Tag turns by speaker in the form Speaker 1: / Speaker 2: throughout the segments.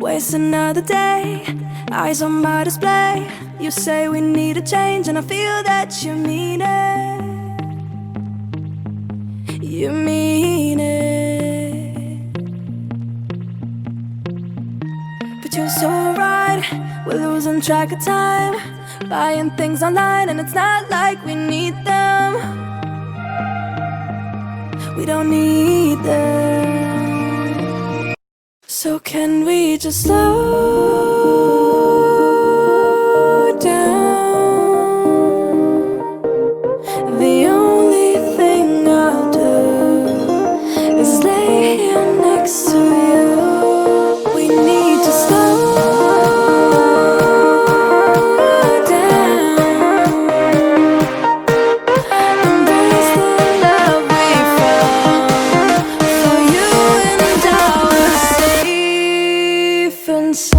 Speaker 1: Waste another day, eyes on my display. You say we need a change and I feel that you mean it. You mean it. But you're so right, we're losing track of time, buying things online and it's not like we need them. We don't need them. So can we just slow down? The only thing I'll do is lay here next to you. We need to slow down. Embrace the love we found. For you and I were safe and sound.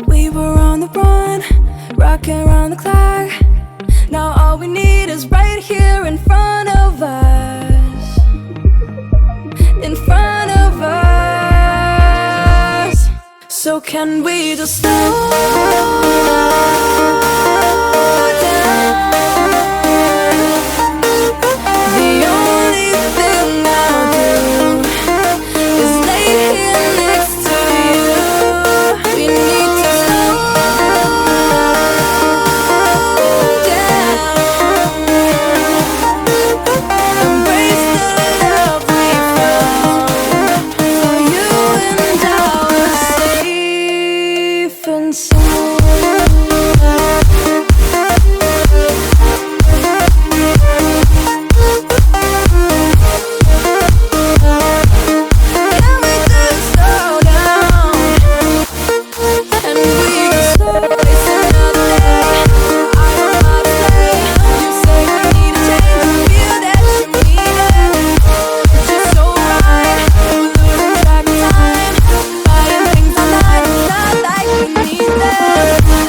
Speaker 1: We were on the run, rocking around the clock. Now all we need is right here in front of us. In front of us. So can we just slow down? The only thing I'll do is lay here next to you. We need to slow down. Embrace the love we found. For you and I were safe and sound. Can we just slow down? And we just waste another day. I don't know to play. You say we need a change, I feel that you mean it. But you're so right, we're losing track of time, buying things online, it's not like we need them.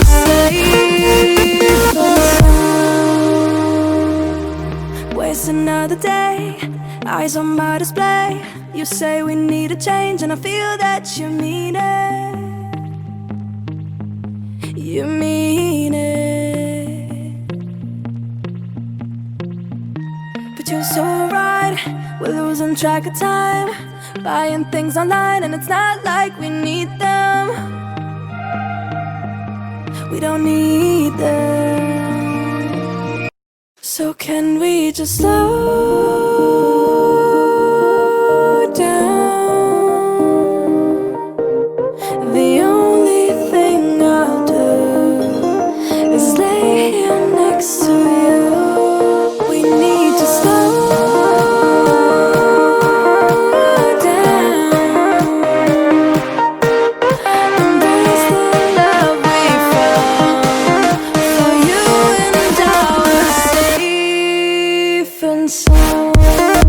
Speaker 1: Safe and sound. Waste another day, eyes on my display. You say we need a change and I feel that you mean it. You mean it. But you're so right, we're losing track of time, buying things online and it's not like we need them. We don't need them. So can we just slow down? The only thing I'll do is lay here next to you. We need to slow down. Embrace the love we found. For you and I were safe and sound.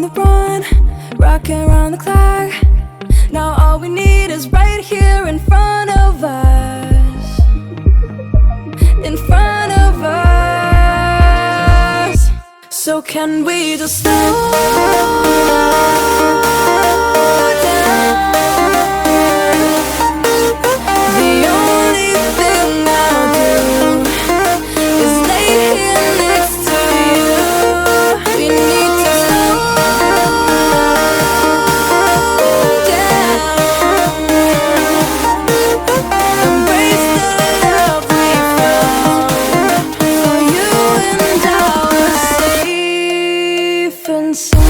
Speaker 1: on the run, rocking around the clock. Now all we need is right here in front of us, in front of us. So can we just slow down? The only thing I'll do is lay here next to you. We need to slow down, embrace the love we found. For you and I are safe and sound.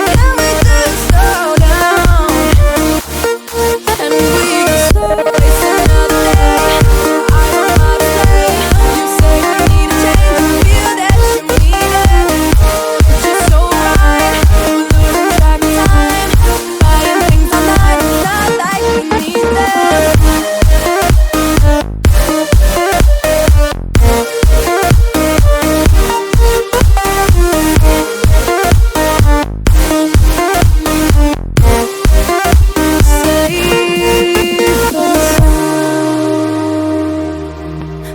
Speaker 1: Can we just slow down and we just waste another day? I don't know how to say. You say we need a change and feel that you mean it. It's just so right. We're losing track of time, buying things online. It's not like we need them.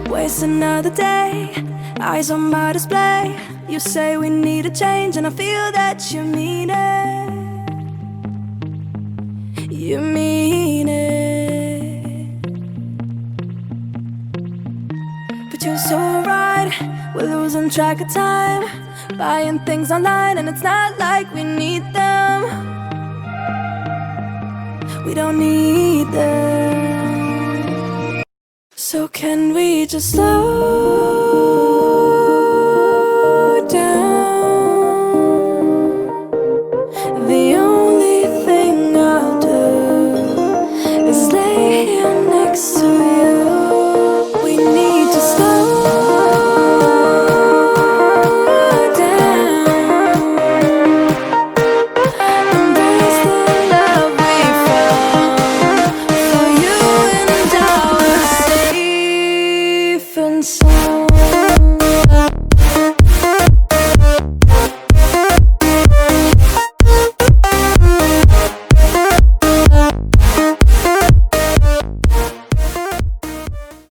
Speaker 1: Waste another day, eyes on my display. You say we need a change and I feel that you mean it. You mean it. But you're so right, we're losing track of time, buying things online and it's not like we need them. We don't need them. So can we just slow